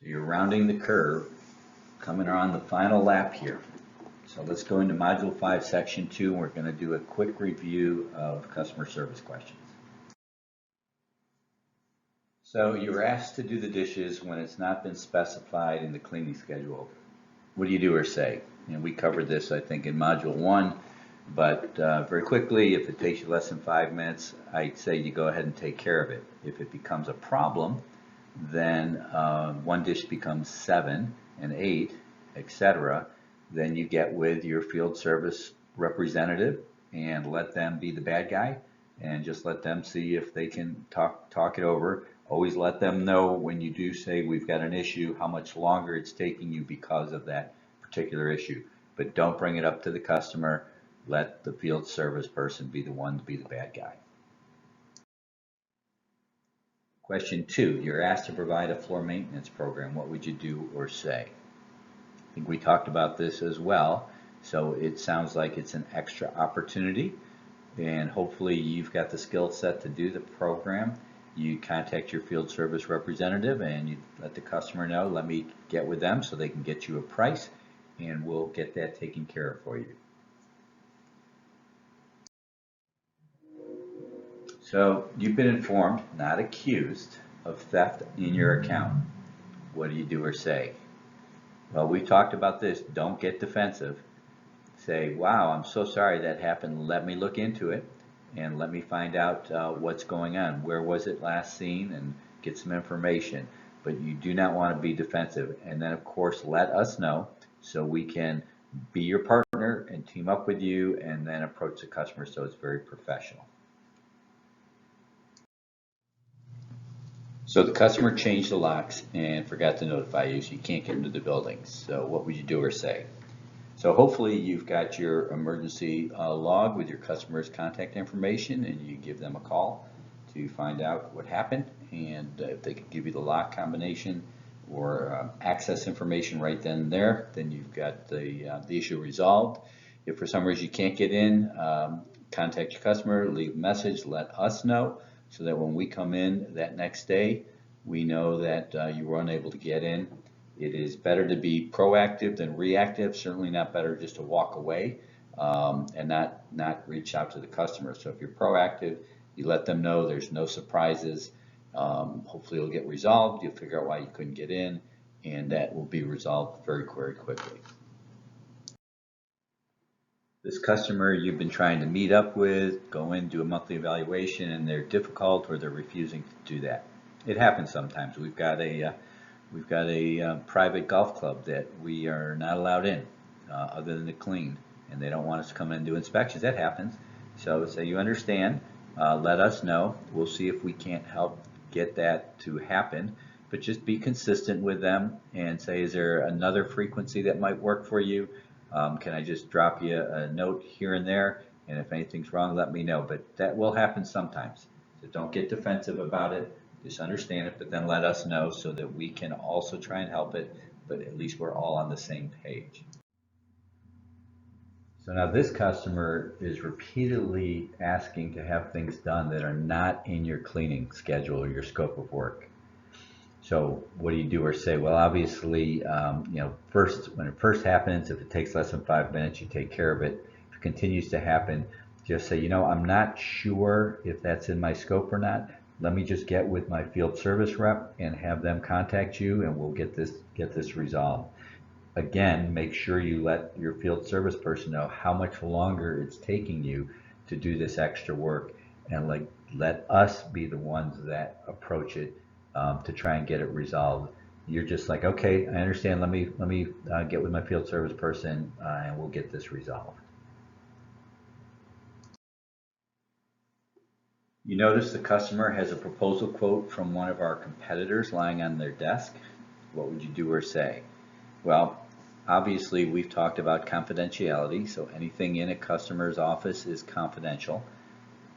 So you're rounding the curve, coming on the final lap here. So let's go into Module 5, Section 2, and we're going to do a quick review of customer service questions. So you were asked to do the dishes when it's not been specified in the cleaning schedule. What do you do or say? And we covered this, I think, in Module 1, but very quickly, if it takes you less than 5 minutes, I'd say you go ahead and take care of it. If it becomes a problem, then one dish becomes 7 and 8, etc. Then you get with your field service representative and let them be the bad guy and just let them see if they can talk it over. Always let them know when you do say we've got an issue, how much longer it's taking you because of that particular issue. But don't bring it up to the customer. Let the field service person be the one to be the bad guy. Question 2, you're asked to provide a floor maintenance program. What would you do or say? I think we talked about this as well. So it sounds like it's an extra opportunity, and hopefully you've got the skill set to do the program. You contact your field service representative and you let the customer know, let me get with them so they can get you a price, and we'll get that taken care of for you. So you've been informed, not accused, of theft in your account. What do you do or say? Well, we talked about this. Don't get defensive. Say, wow, I'm so sorry that happened. Let me look into it and let me find out what's going on. Where was it last seen, and get some information. But you do not want to be defensive. And then, of course, let us know so we can be your partner and team up with you and then approach the customer so it's very professional. So the customer changed the locks and forgot to notify you, so you can't get into the building. So what would you do or say? So hopefully you've got your emergency log with your customer's contact information, and you give them a call to find out what happened, and if they can give you the lock combination or access information right then and there, then you've got the issue resolved. If for some reason you can't get in, contact your customer, leave a message, let us know, so that when we come in that next day, we know that you were unable to get in. It is better to be proactive than reactive, certainly not better just to walk away and not reach out to the customer. So if you're proactive, you let them know there's no surprises. Hopefully it'll get resolved. You'll figure out why you couldn't get in, and that will be resolved very, very quickly. This customer you've been trying to meet up with, go in, do a monthly evaluation, and they're difficult or they're refusing to do that. It happens sometimes. We've got a private golf club that we are not allowed in other than to clean, and they don't want us to come in and do inspections. That happens. So you understand, let us know. We'll see if we can't help get that to happen, but just be consistent with them and say, is there another frequency that might work for you? Can I just drop you a note here and there, and if anything's wrong, let me know. But that will happen sometimes. So don't get defensive about it. Just understand it, but then let us know so that we can also try and help it, but at least we're all on the same page. So now this customer is repeatedly asking to have things done that are not in your cleaning schedule or your scope of work. So what do you do or say? Well, obviously, when it first happens, if it takes less than 5 minutes, you take care of it. If it continues to happen, just say, I'm not sure if that's in my scope or not. Let me just get with my field service rep and have them contact you, and we'll get this resolved. Again, make sure you let your field service person know how much longer it's taking you to do this extra work, and let us be the ones that approach it to try and get it resolved. You're just like, okay, I understand. Let me get with my field service person, and we'll get this resolved. You notice the customer has a proposal quote from one of our competitors lying on their desk. What would you do or say? Well, obviously we've talked about confidentiality, so anything in a customer's office is confidential.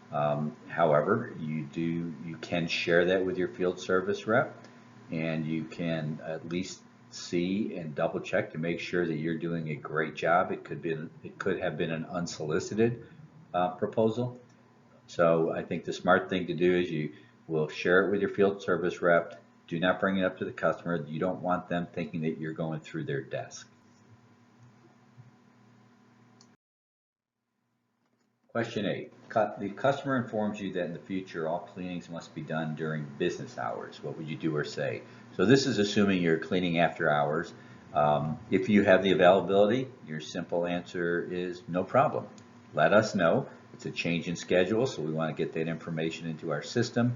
However, you can share that with your field service rep, and you can at least see and double check to make sure that you're doing a great job. It could have been an unsolicited proposal. So I think the smart thing to do is you will share it with your field service rep, Do not bring it up to the customer. You don't want them thinking that you're going through their desk. Question 8. The customer informs you that in the future all cleanings must be done during business hours. What would you do or say? So this is assuming you're cleaning after hours. If you have the availability, your simple answer is no problem. Let us know. It's a change in schedule, so we want to get that information into our system,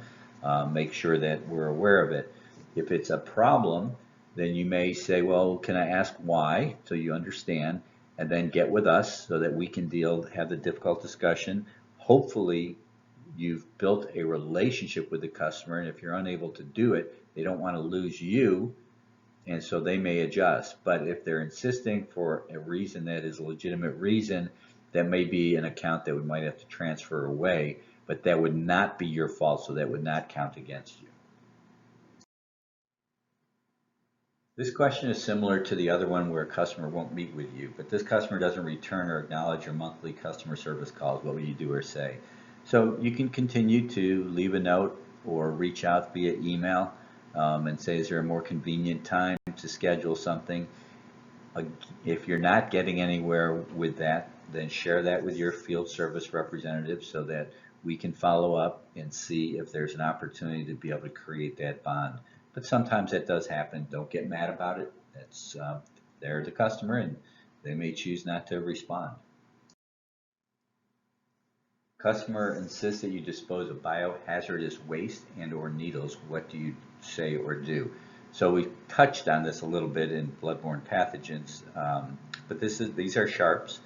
make sure that we're aware of it. If it's a problem, then you may say, well, can I ask why, so you understand, and then get with us so that we can have the difficult discussion. Hopefully, you've built a relationship with the customer, and if you're unable to do it, they don't want to lose you, and so they may adjust. But if they're insisting for a reason that is a legitimate reason, that may be an account that we might have to transfer away, but that would not be your fault, so that would not count against you. This question is similar to the other one where a customer won't meet with you, but this customer doesn't return or acknowledge your monthly customer service calls. What will you do or say? So you can continue to leave a note or reach out via email and say, is there a more convenient time to schedule something? If you're not getting anywhere with that, then share that with your field service representative so that we can follow up and see if there's an opportunity to be able to create that bond. But sometimes that does happen. Don't get mad about it. They're the customer and they may choose not to respond. Customer insists that you dispose of biohazardous waste and or needles. What do you say or do? So we touched on this a little bit in bloodborne pathogens, but these are sharps,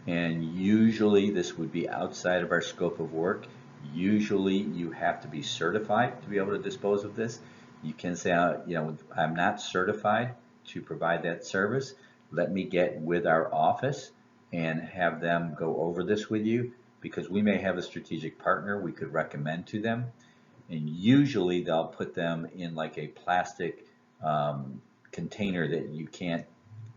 and usually this would be outside of our scope of work. Usually you have to be certified to be able to dispose of this. You can say, I'm not certified to provide that service. Let me get with our office and have them go over this with you, because we may have a strategic partner we could recommend to them. And usually they'll put them in like a plastic container that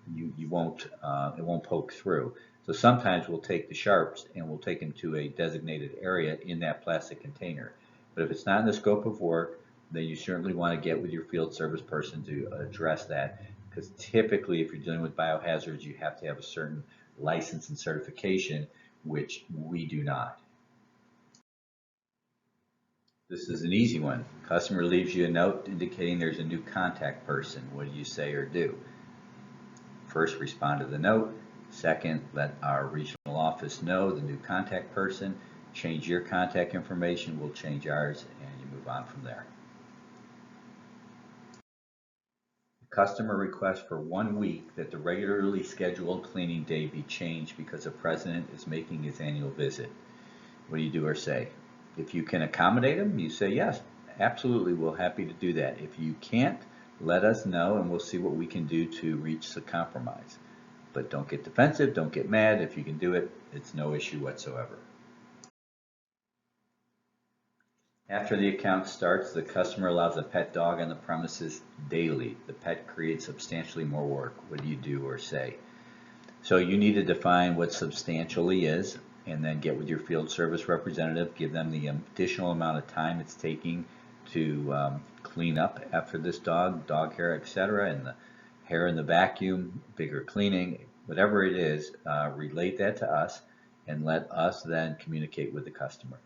it won't poke through. So sometimes we'll take the sharps and we'll take them to a designated area in that plastic container. But if it's not in the scope of work, then you certainly want to get with your field service person to address that, because typically if you're dealing with biohazards, you have to have a certain license and certification, which we do not. This is an easy one. Customer leaves you a note indicating there's a new contact person. What do you say or do? First, respond to the note. Second, let our regional office know the new contact person. Change your contact information, we'll change ours, and you move on from there. Customer requests for 1 week that the regularly scheduled cleaning day be changed because the president is making his annual visit. What do you do or say? If you can accommodate him, you say, yes, absolutely, we're happy to do that. If you can't, let us know and we'll see what we can do to reach the compromise. But don't get defensive, don't get mad. If you can do it, it's no issue whatsoever. After the account starts, the customer allows a pet dog on the premises daily. The pet creates substantially more work. What do you do or say? So you need to define what substantially is, and then get with your field service representative, give them the additional amount of time it's taking to clean up after this dog hair, etc., and the hair in the vacuum, bigger cleaning, whatever it is, relate that to us and let us then communicate with the customer.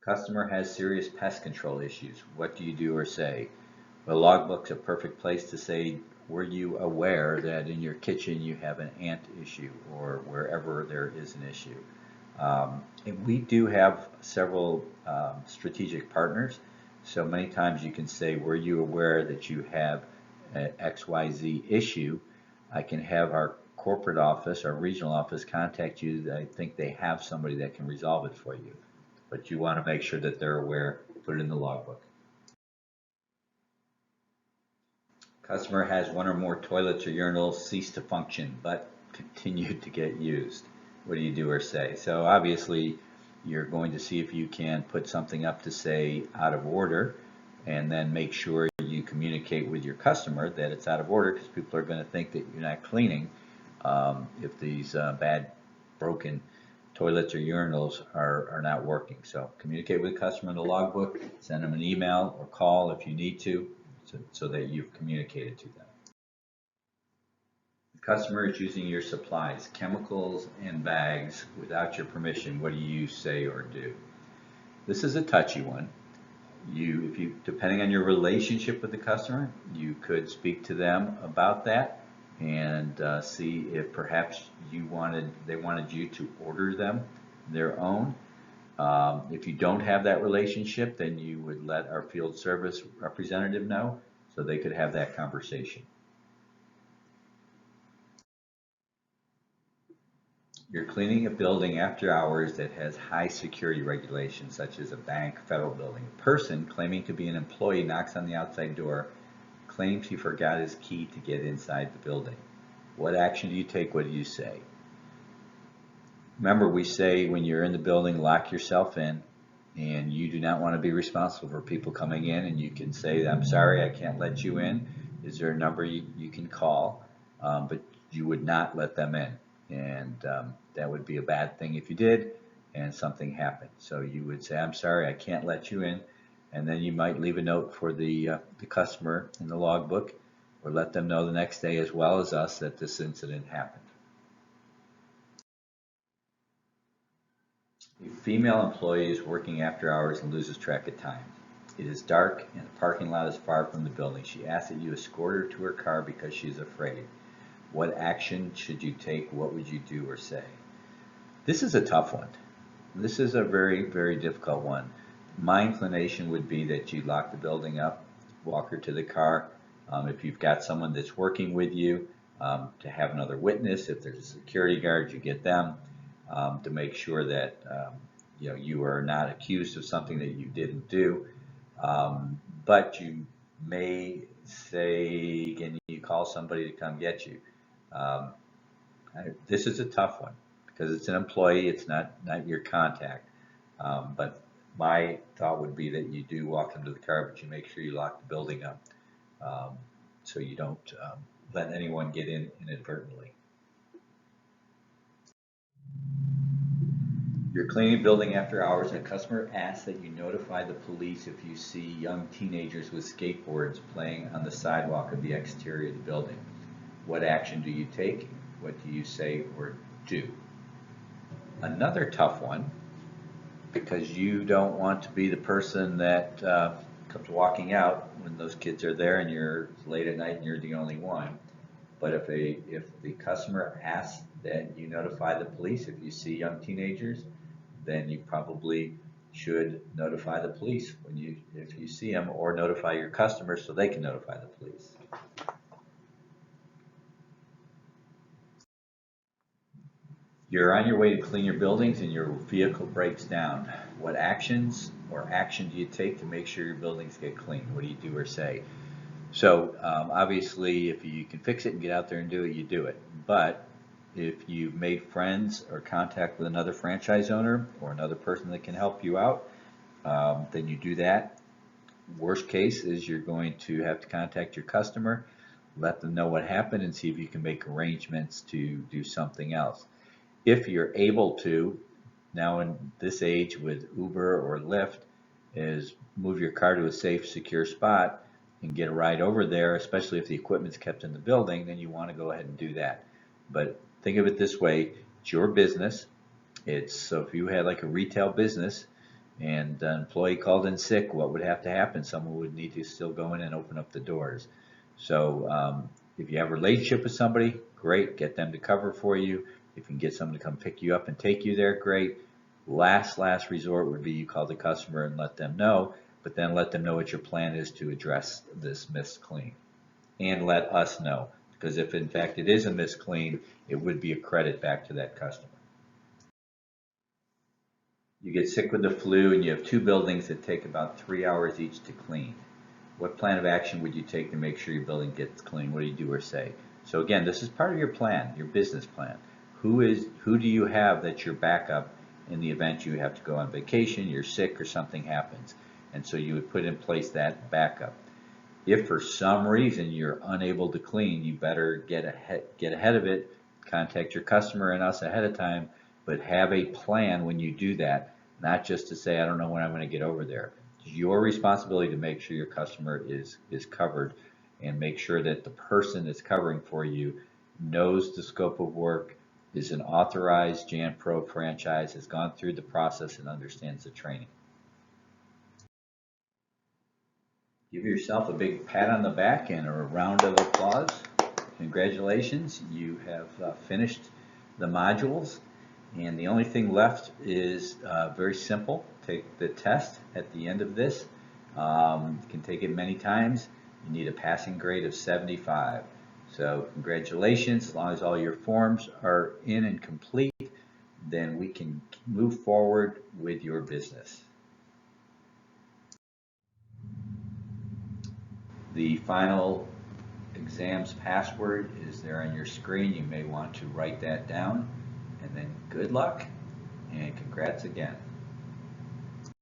Customer has serious pest control issues. What do you do or say? Well, logbook's a perfect place to say, were you aware that in your kitchen you have an ant issue, or wherever there is an issue? And we do have several strategic partners, so many times you can say, were you aware that you have an XYZ issue? I can have our corporate office, our regional office, contact you. I think they have somebody that can resolve it for you. But you want to make sure that they're aware, put it in the logbook. Customer has one or more toilets or urinals cease to function, but continue to get used. What do you do or say? So obviously, you're going to see if you can put something up to say out of order, and then make sure you communicate with your customer that it's out of order, because people are going to think that you're not cleaning if these bad, broken toilets or urinals are not working. So communicate with the customer in the logbook, send them an email or call if you need to, so that you've communicated to them. The customer is using your supplies, chemicals and bags without your permission. What do you say or do? This is a touchy one. Depending on your relationship with the customer, you could speak to them about that and see if perhaps they wanted you to order them their own. If you don't have that relationship, then you would let our field service representative know so they could have that conversation. You're cleaning a building after hours that has high security regulations, such as a bank, federal building. A person claiming to be an employee knocks on the outside door, claims he forgot his key to get inside the building. What action do you take? What do you say? Remember, we say when you're in the building, lock yourself in, and you do not want to be responsible for people coming in, and you can say, I'm sorry, I can't let you in. Is there a number you can call? But you would not let them in. And that would be a bad thing if you did and something happened. So you would say, I'm sorry, I can't let you in. And then you might leave a note for the customer in the logbook, or let them know the next day as well as us that this incident happened. A female employee is working after hours and loses track of time. It is dark and the parking lot is far from the building. She asks that you escort her to her car because she is afraid. What action should you take? What would you do or say? This is a tough one. This is a very, very difficult one. My inclination would be that you lock the building up, walk her to the car. If you've got someone that's working with you, to have another witness. If there's a security guard, you get them to make sure that you are not accused of something that you didn't do. But you may say, can you call somebody to come get you? This is a tough one because it's an employee, it's not your contact. But my thought would be that you do walk them to the car, but you make sure you lock the building up so you don't let anyone get in inadvertently. You're cleaning a building after hours and a customer asks that you notify the police if you see young teenagers with skateboards playing on the sidewalk of the exterior of the building. What action do you take? What do you say or do? Another tough one, because you don't want to be the person that comes walking out when those kids are there and you're late at night and you're the only one. But if the customer asks that you notify the police if you see young teenagers, then you probably should notify the police if you see them, or notify your customers so they can notify the police. You're on your way to clean your buildings and your vehicle breaks down. What actions or action do you take to make sure your buildings get clean? What do you do or say? So obviously, if you can fix it and get out there and do it, you do it. But if you've made friends or contact with another franchise owner or another person that can help you out, then you do that. Worst case is you're going to have to contact your customer, let them know what happened, and see if you can make arrangements to do something else. If you're able to, now in this age with Uber or Lyft, is move your car to a safe, secure spot and get a ride over there, especially if the equipment's kept in the building, then you want to go ahead and do that. But think of it this way, it's your business. So if you had like a retail business and an employee called in sick, what would have to happen? Someone would need to still go in and open up the doors. So if you have a relationship with somebody, great, get them to cover for you. If you can get someone to come pick you up and take you there, great. Last resort would be you call the customer and let them know, but then let them know what your plan is to address this missed clean. And let us know, because if in fact it is a missed clean, it would be a credit back to that customer. You get sick with the flu and you have 2 buildings that take about 3 hours each to clean. What plan of action would you take to make sure your building gets clean? What do you do or say? So again, this is part of your plan, your business plan. Who do you have that's your backup in the event you have to go on vacation, you're sick, or something happens? And so you would put in place that backup. If for some reason you're unable to clean, you better get ahead of it, contact your customer and us ahead of time, but have a plan when you do that, not just to say, I don't know when I'm going to get over there. It's your responsibility to make sure your customer is covered and make sure that the person that's covering for you knows the scope of work, is an authorized Jan Pro franchise, has gone through the process and understands the training. Give yourself a big pat on the back and a round of applause. Congratulations, you have finished the modules, and the only thing left is very simple. Take the test at the end of this. You can take it many times. You need a passing grade of 75. So congratulations, as long as all your forms are in and complete, then we can move forward with your business. The final exam's password is there on your screen. You may want to write that down, and then good luck and congrats again.